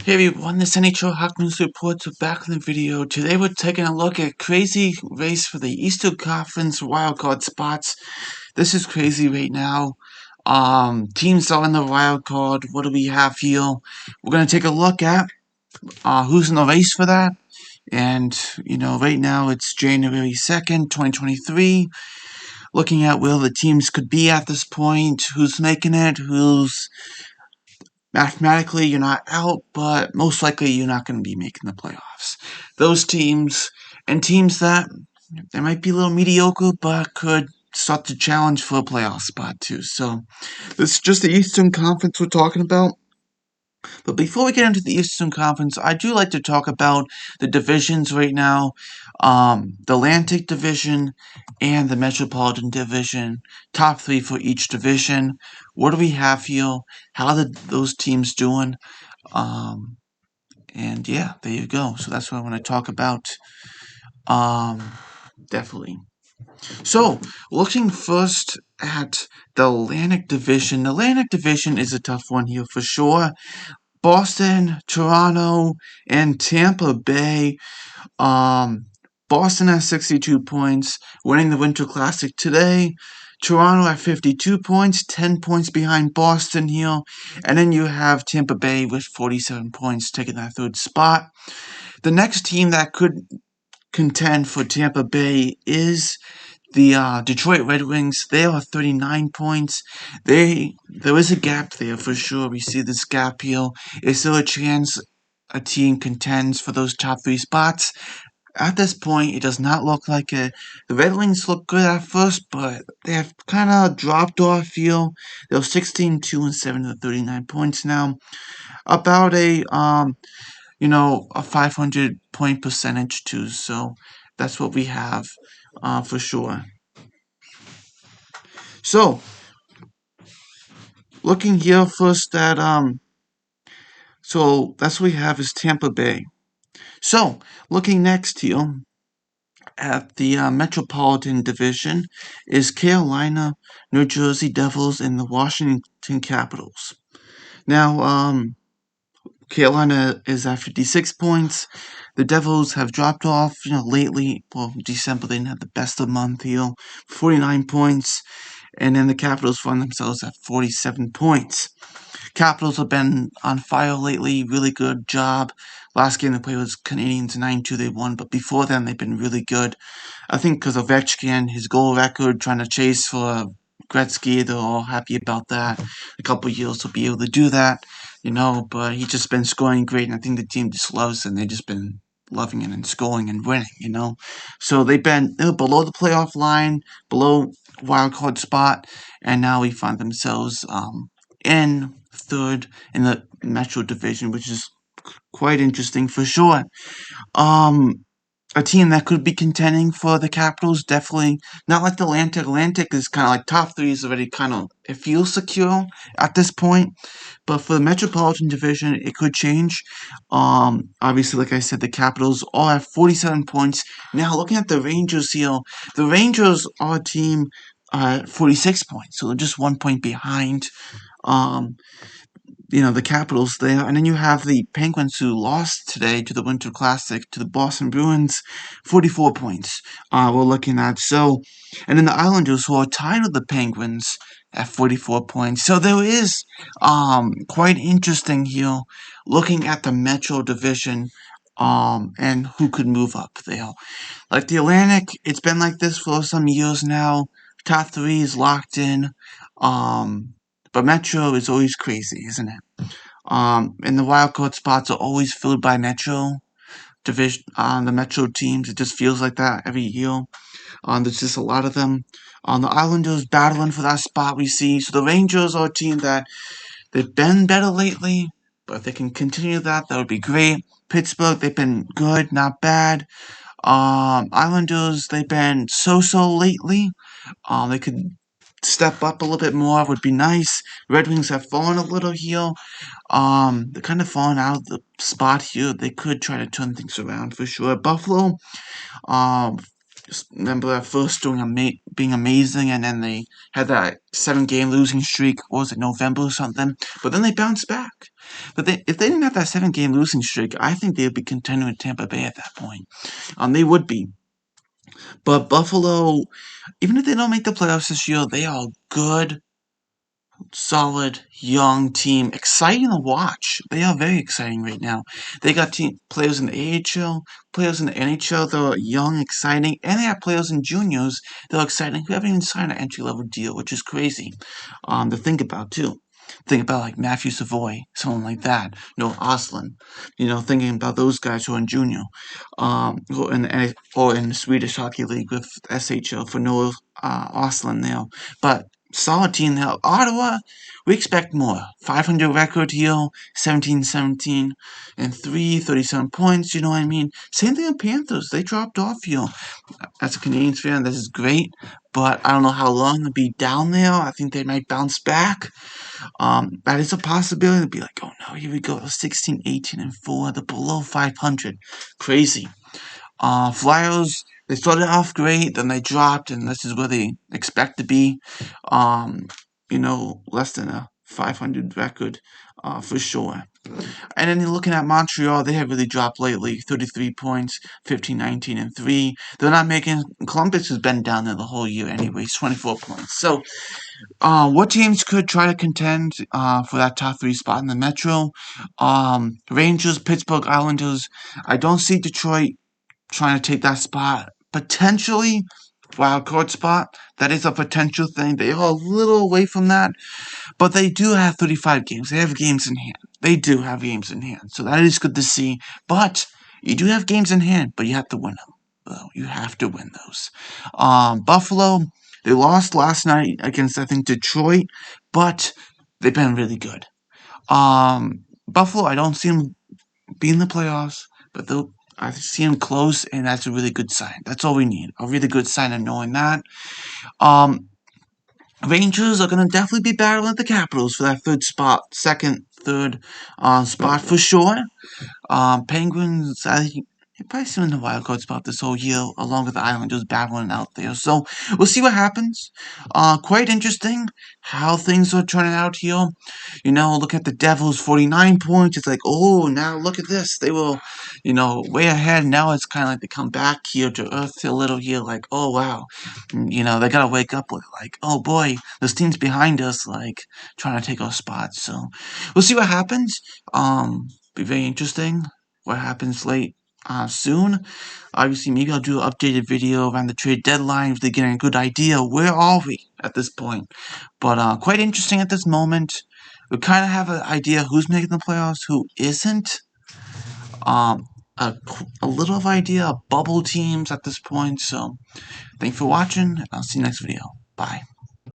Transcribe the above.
Hey everyone, this NHL Hockey News Reports are back in the video. Today we're taking a look at crazy race for the Eastern Conference wildcard spots. This is crazy right now. Teams are in the wildcard. What do we have here? We're gonna take a look at who's in the race for that. And right now it's January 2nd, 2023. Looking at where the teams could be at this point, who's making it, who's mathematically, you're not out, but most likely you're not going to be making the playoffs. Those teams and teams that they might be a little mediocre, but could start to challenge for a playoff spot too. So this is just the Eastern Conference we're talking about. But before we get into the Eastern Conference, I do like to talk about the divisions right now. The Atlantic Division and the Metropolitan Division. Top three for each division. What do we have here? How are those teams doing? Um, and yeah, there you go. So that's what I want to talk about. Definitely. So, looking first at the Atlantic Division. The Atlantic Division is a tough one here for sure. Boston, Toronto, and Tampa Bay. Boston has 62 points, winning the Winter Classic today. Toronto at 52 points, 10 points behind Boston here. And then you have Tampa Bay with 47 points, taking that third spot. The next team that could contend for Tampa Bay is the Detroit Red Wings. They are 39 points. There is a gap there for sure. We see this gap here. Is there a chance a team contends for those top three spots? At this point, it does not look like it. The Red Wings look good at first, but they have kind of dropped off here. They're 16-2-7 to 39 points now. About a 500 point percentage too. So that's what we have for sure. So looking here first at so that's what we have is Tampa Bay. So looking next here at the Metropolitan Division is Carolina, New Jersey Devils, and the Washington Capitals. Now, Carolina is at 56 points. The Devils have dropped off, lately. Well, December they didn't have the best of the month here, 49 points. And then the Capitals find themselves at 47 points. Capitals have been on fire lately. Really good job. Last game they played was Canadiens 9-2. They won, but before then they've been really good. I think because Ovechkin, his goal record, trying to chase for Gretzky, they're all happy about that. A couple of years he'll be able to do that, but he's just been scoring great, and I think the team just loves him. They've just been loving it and scoring and winning. So they're below the playoff line, below wild card spot, and now we find themselves in third in the Metro Division, which is quite interesting for sure. A team that could be contending for the Capitals, definitely not like the Atlantic. Atlantic is kind of like top three is already it feels secure at this point. But for the Metropolitan Division, it could change. Obviously, like I said, the Capitals all have 47 points. Now, looking at the Rangers here, the Rangers are a team 46 points, so they're just 1 point behind. The Capitals there, and then you have the Penguins who lost today to the Winter Classic to the Boston Bruins, 44 points. We're looking at and then the Islanders who are tied with the Penguins at 44 points. So there is quite interesting here, looking at the Metro Division, and who could move up there. Like the Atlantic, it's been like this for some years now. Top three is locked in. But Metro is always crazy, isn't it? And the wildcard spots are always filled by Metro division. The Metro teams, it just feels like that every year. There's just a lot of them. The Islanders battling for that spot we see. So the Rangers are a team that they've been better lately, but if they can continue that would be great. Pittsburgh, they've been good, not bad. Islanders, they've been so-so lately. They could step up a little bit more, would be nice. Red Wings have fallen a little here. They're kind of falling out of the spot here. They could try to turn things around for sure. Buffalo, Remember at first being amazing, and then they had that 7-game losing streak. What was it, November or something? But then they bounced back. But if they didn't have that 7-game losing streak, I think they would be contending with Tampa Bay at that point. They would be. But Buffalo, even if they don't make the playoffs this year, they are good, solid, young team. Exciting to watch. They are very exciting right now. They got players in the AHL, players in the NHL that are young, exciting, and they have players in juniors that are exciting who haven't even signed an entry-level deal, which is crazy to think about, too. Think about like Matthew Savoy, someone like that. Oslin. Thinking about those guys who are in junior, or in the Swedish Hockey League with SHL for Noah Oslin now. But solid team now. Ottawa, we expect more. 500 record here, 17-17 and 37 points. You know what I mean? Same thing with Panthers. They dropped off here. As a Canadiens fan, this is great, but I don't know how long they'll be down there. I think they might bounce back. That is a possibility to be like, oh no, here we go, 16, 18, and 4, the below 500. Crazy. Flyers, they started off great, then they dropped, and this is where they expect to be. Less than a 500 record, for sure. And then you're looking at Montreal, they have really dropped lately. 33 points, 15, 19, and 3. They're not making. Columbus has been down there the whole year, anyways, 24 points. So, what teams could try to contend for that top 3 spot in the Metro? Rangers, Pittsburgh Islanders. I don't see Detroit trying to take that spot. Potentially, wildcard spot. That is a potential thing. They are a little away from that. But they do have 35 games. They have games in hand. They do have games in hand. So that is good to see. But you do have games in hand, but you have to win them. You have to win those. Buffalo, they lost last night against, I think, Detroit, but they've been really good. Buffalo, I don't see them being in the playoffs, but I see them close, and that's a really good sign. That's all we need. A really good sign of knowing that. Rangers are going to definitely be battling the Capitals for that second, third spot for sure. Penguins, they're probably still in the wildcard spot this whole year, along with the Islanders battling out there. So we'll see what happens. Quite interesting how things are turning out here. Look at the Devils, 49 points. It's like, oh, now look at this. They were, way ahead. Now it's kind of like they come back here to earth a little here, like, oh, wow. They got to wake up with, like, oh, boy, this team's behind us, like, trying to take our spots. So we'll see what happens. Be very interesting what happens soon. Obviously, maybe I'll do an updated video around the trade deadline to get a good idea where are we at this point. But quite interesting at this moment. We kind of have an idea who's making the playoffs, who isn't. A little of idea of bubble teams at this point. So, thanks for watching. I'll see you next video. Bye.